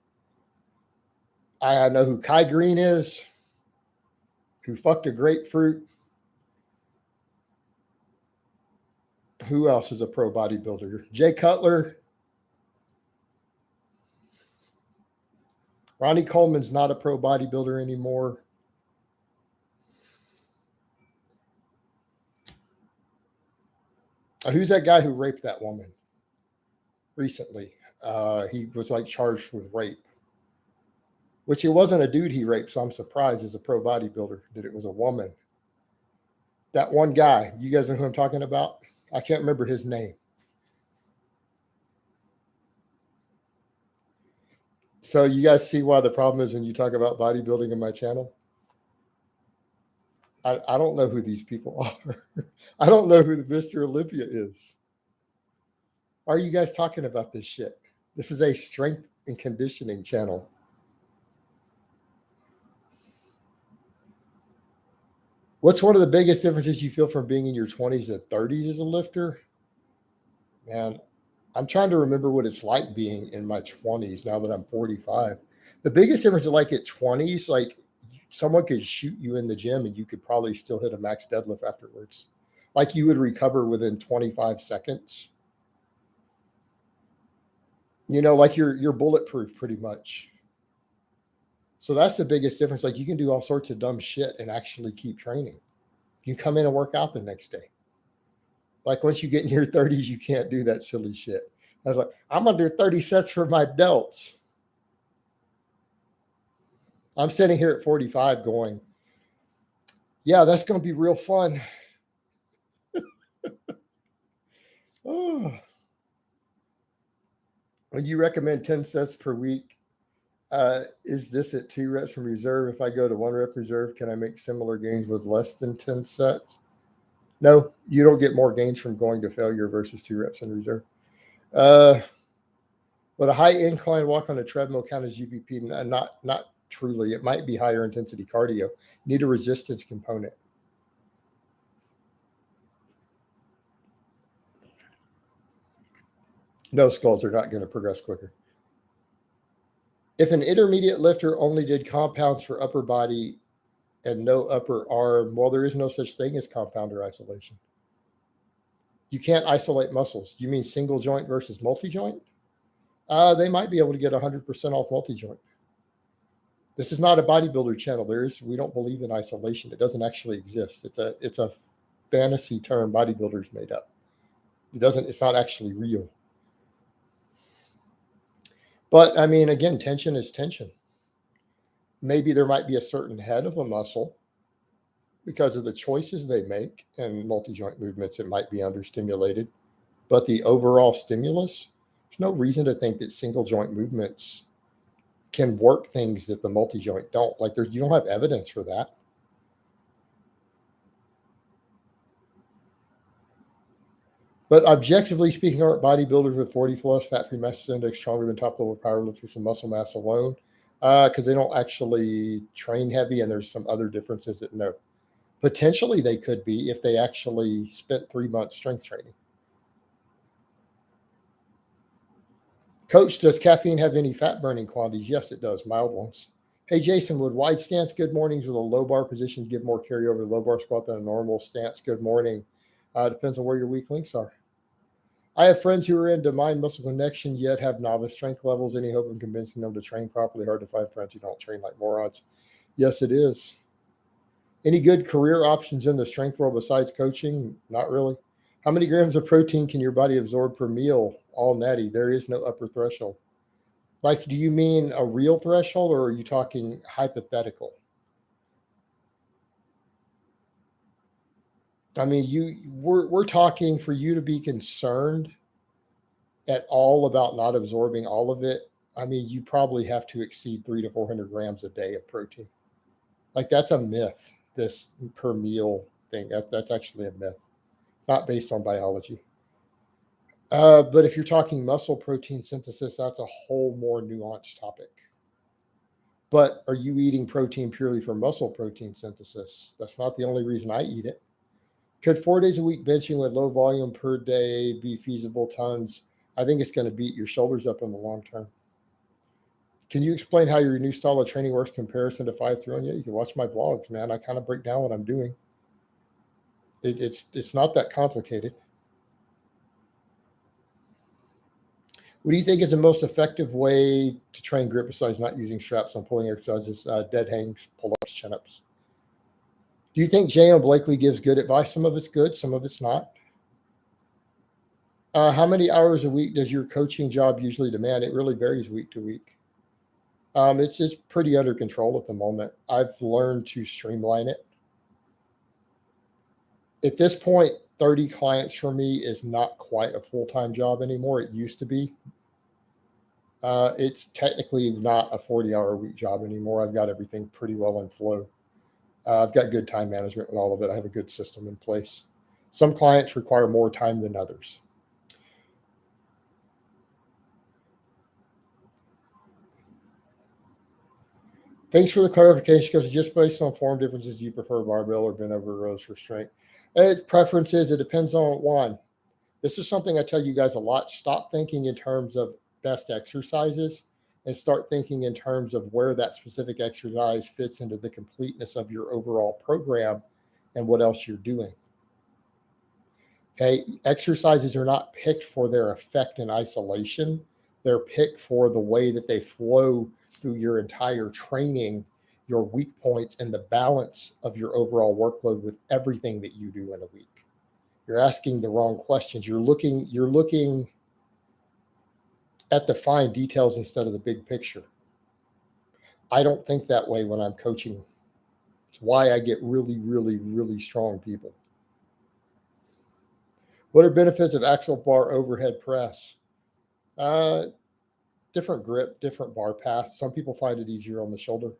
I know who Kai Green is, who fucked a grapefruit. Who else is a pro bodybuilder? Jay Cutler. Ronnie Coleman's not a pro bodybuilder anymore. Who's that guy who raped that woman recently? He was charged with rape, which it wasn't a dude he raped. So I'm surprised as a pro bodybuilder that it was a woman. That one guy, you guys know who I'm talking about? I can't remember his name. So you guys see why the problem is when you talk about bodybuilding in my channel? I don't know who these people are. I don't know who Mr. Olympia is. Why are you guys talking about this shit? This is a strength and conditioning channel. What's one of the biggest differences you feel from being in your 20s to 30s as a lifter? Man, I'm trying to remember what it's like being in my 20s now that I'm 45. The biggest difference is at 20s, someone could shoot you in the gym and you could probably still hit a max deadlift afterwards. Like you would recover within 25 seconds. You know, like you're bulletproof pretty much. So that's the biggest difference. Like you can do all sorts of dumb shit and actually keep training. You come in and work out the next day. Like once you get in your 30s, you can't do that silly shit. I was like, I'm going to do 30 sets for my delts. I'm sitting here at 45 going, yeah, that's going to be real fun. Oh. When you recommend 10 sets per week, is this at 2 reps from reserve? If I go to 1 rep reserve, can I make similar gains with less than 10 sets? No, you don't get more gains from going to failure versus 2 reps in reserve. But a high incline walk on a treadmill count as GPP? Not truly. It might be higher intensity cardio. Need a resistance component. No, skulls are not going to progress quicker. If an intermediate lifter only did compounds for upper body and no upper arm, well, there is no such thing as compounder isolation. You can't isolate muscles. You mean single joint versus multi-joint? They might be able to get 100% off multi-joint. This is not a bodybuilder channel. We don't believe in isolation. It doesn't actually exist. It's a fantasy term bodybuilders made up. It's not actually real. But I mean, again, tension is tension. Maybe there might be a certain head of a muscle because of the choices they make, and multi-joint movements, it might be understimulated. But the overall stimulus, there's no reason to think that single joint movements can work things that the multi-joint don't. Like you don't have evidence for that. But objectively speaking, aren't bodybuilders with 40 plus fat-free mass index stronger than top-level powerlifters with muscle mass alone? Because they don't actually train heavy, and there's some other differences that no. Potentially they could be if they actually spent 3 months strength training. Coach, does caffeine have any fat-burning qualities? Yes, it does, mild ones. Hey, Jason, would wide stance good mornings with a low bar position give more carryover to low bar squat than a normal stance good morning? Depends on where your weak links are. I have friends who are into mind-muscle connection yet have novice strength levels. Any hope of convincing them to train properly? Hard to find friends who don't train like morons. Yes, it is. Any good career options in the strength world besides coaching? Not really. How many grams of protein can your body absorb per meal? All natty. There is no upper threshold. Like, do you mean a real threshold, or are you talking hypothetical? I mean, we're talking for you to be concerned at all about not absorbing all of it. I mean, you probably have to exceed 300 to 400 grams a day of protein. Like, that's a myth. This per meal thing, that's actually a myth, not based on biology. But if you're talking muscle protein synthesis, that's a whole more nuanced topic. But are you eating protein purely for muscle protein synthesis? That's not the only reason I eat it. Could 4 days a week benching with low volume per day be feasible? Tons. I think it's going to beat your shoulders up in the long term. Can you explain how your new style of training works comparison to 5-3-1? Yeah, you can watch my vlogs, man. I kind of break down what I'm doing. It's not that complicated. What do you think is the most effective way to train grip besides not using straps on pulling exercises? Dead hangs, pull-ups, chin-ups. Do you think J.M. Blakely gives good advice? Some of it's good, some of it's not. How many hours a week does your coaching job usually demand? It really varies week to week. It's pretty under control at the moment. I've learned to streamline it. At this point, 30 clients for me is not quite a full-time job anymore. It used to be. It's technically not a 40-hour a week job anymore. I've got everything pretty well in flow. I've got good time management with all of it. I have a good system in place. Some clients require more time than others. Thanks for the clarification, because just based on form differences, do you prefer barbell or bent over rows for strength? Preferences, it depends on one. This is something I tell you guys a lot. Stop thinking in terms of best exercises and start thinking in terms of where that specific exercise fits into the completeness of your overall program and what else you're doing. Okay, exercises are not picked for their effect in isolation. They're picked for the way that they flow through your entire training, your weak points, and the balance of your overall workload with everything that you do in a week. You're asking the wrong questions. You're looking at the fine details instead of the big picture. I don't think that way when I'm coaching. It's why I get really, really, really strong people. What are benefits of axle bar overhead press? Different grip, different bar path. Some people find it easier on the shoulder.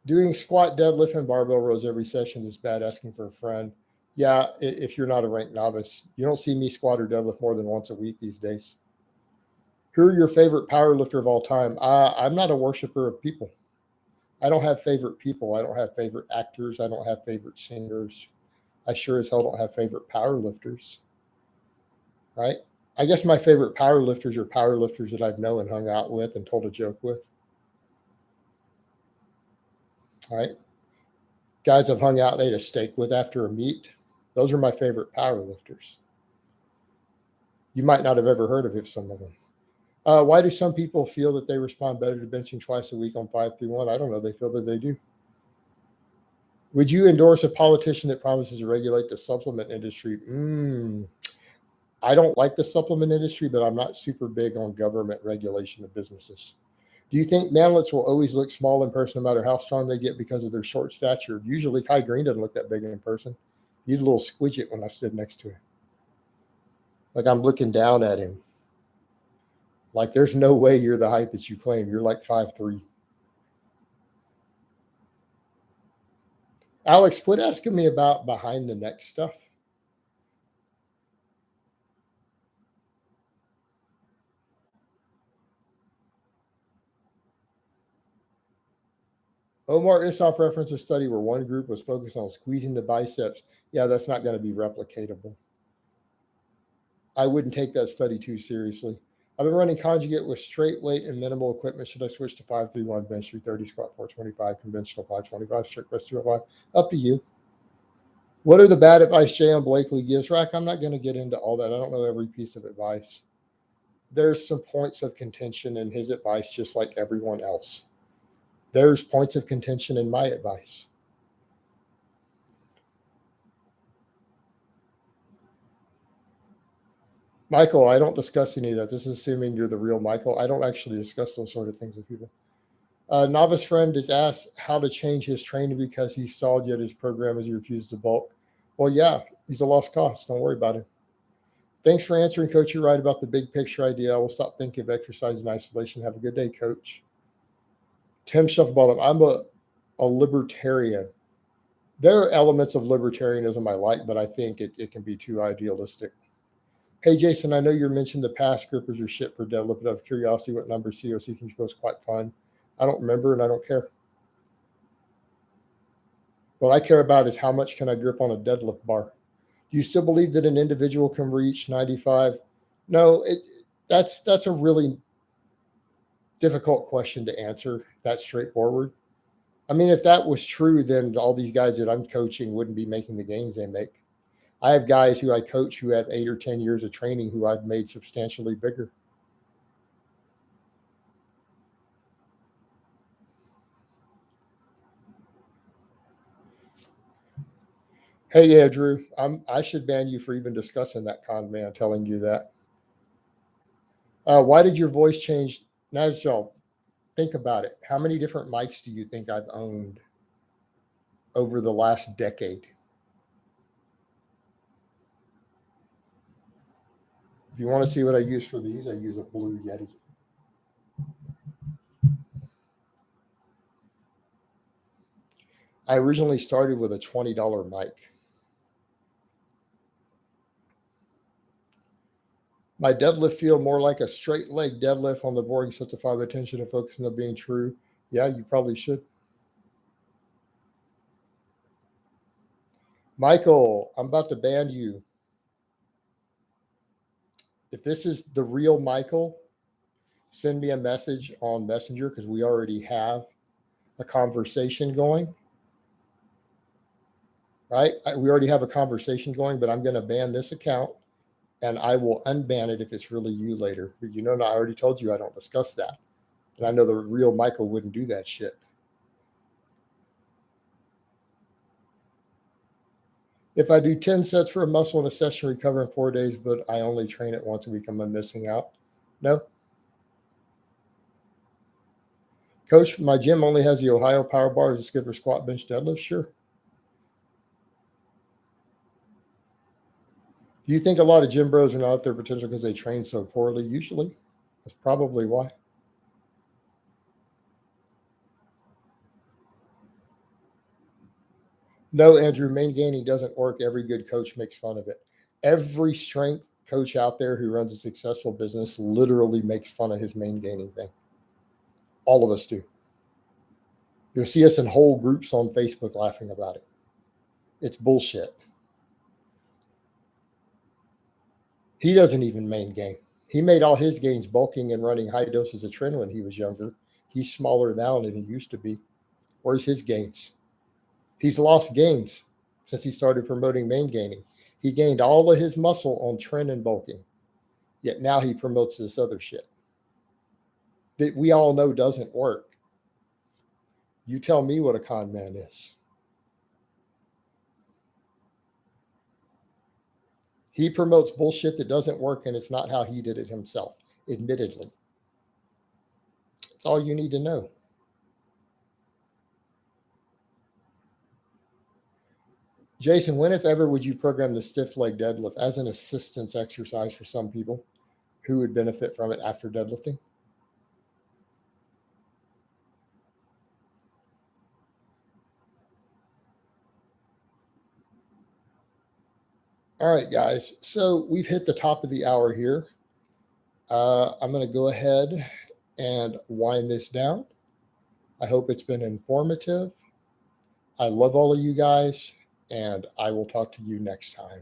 Doing squat, deadlift, and barbell rows every session is bad asking for a friend. Yeah, if you're not a ranked novice. You don't see me squat or deadlift more than once a week these days. Who are your favorite power lifter of all time? I'm not a worshiper of people. I don't have favorite people. I don't have favorite actors. I don't have favorite singers. I sure as hell don't have favorite power lifters. Right? I guess my favorite power lifters are power lifters that I've known and hung out with and told a joke with. Right? Guys I've hung out and ate a steak with after a meet, those are my favorite power lifters. You might not have ever heard of some of them. Why do some people feel that they respond better to benching twice a week on 5-3-1? I don't know. They feel that they do. Would you endorse a politician that promises to regulate the supplement industry? I don't like the supplement industry, but I'm not super big on government regulation of businesses. Do you think manlets will always look small in person no matter how strong they get because of their short stature? Usually Kai Green doesn't look that big in person. He's a little squidget when I stood next to him. Like I'm looking down at him. Like there's no way you're the height that you claim. You're like 5'3". Alex, quit asking me about behind the neck stuff. Omar Issoff referenced a study where one group was focused on squeezing the biceps. Yeah, that's not going to be replicatable. I wouldn't take that study too seriously. I've been running conjugate with straight weight and minimal equipment. Should I switch to 5-3-1, bench 330, squat 425, conventional 525, strict press 205? Up to you. What are the bad advice J.M. Blakely gives? Rack, I'm not going to get into all that. I don't know every piece of advice. There's some points of contention in his advice, just like everyone else. There's points of contention in my advice. Michael, I don't discuss any of that. This is assuming you're the real Michael. I don't actually discuss those sort of things with people. Novice friend is asked how to change his training because he stalled yet his program as he refused to bulk. Well, yeah, he's a lost cause. Don't worry about it. Thanks for answering, Coach. You're right about the big picture idea. I will stop thinking of exercise in isolation. Have a good day, Coach. Tim Shufflebottom, I'm a libertarian. There are elements of libertarianism I like, but I think it can be too idealistic. Hey, Jason, I know you mentioned the past grippers are shit for deadlift, but out of curiosity, what number COC can you go is quite fun? I don't remember and I don't care. What I care about is how much can I grip on a deadlift bar? Do you still believe that an individual can reach 95? No, that's a really difficult question to answer. That's straightforward. I mean, if that was true, then all these guys that I'm coaching wouldn't be making the gains they make. I have guys who I coach who have 8 or 10 years of training who I've made substantially bigger. Hey, Andrew, I should ban you for even discussing that con man telling you that. Why did your voice change? Nazjal, think about it. How many different mics do you think I've owned over the last decade? If you want to see what I use for these, I use a Blue Yeti. I originally started with a $20 mic. My deadlift feel more like a straight leg deadlift on the board, such a 5 attention and focusing on being true. Yeah, you probably should. Michael, I'm about to ban you. If this is the real Michael, send me a message on Messenger because we already have a conversation going. Right? We already have a conversation going, but I'm going to ban this account and I will unban it if it's really you later. But you know, I already told you I don't discuss that. And I know the real Michael wouldn't do that shit. If I do 10 sets for a muscle in a session, recover in 4 days, but I only train it once a week, am I missing out? No. Coach, my gym only has the Ohio power bar. Is this good for squat, bench, deadlift? Sure. Do you think a lot of gym bros are not at their potential because they train so poorly? Usually. That's probably why. No, Andrew, main gaining doesn't work. Every good coach makes fun of it. Every strength coach out there who runs a successful business literally makes fun of his main gaining thing. All of us do. You'll see us in whole groups on Facebook laughing about it. It's bullshit. He doesn't even main gain. He made all his gains bulking and running high doses of tren when he was younger. He's smaller now than he used to be. Where's his gains? He's lost gains since he started promoting main gaining. He gained all of his muscle on tren and bulking, yet now he promotes this other shit that we all know doesn't work. You tell me what a con man is. He promotes bullshit that doesn't work, and it's not how he did it himself, admittedly. That's all you need to know. Jason, when, if ever, would you program the stiff leg deadlift as an assistance exercise for some people who would benefit from it after deadlifting? All right, guys. So we've hit the top of the hour here. I'm going to go ahead and wind this down. I hope it's been informative. I love all of you guys, and I will talk to you next time.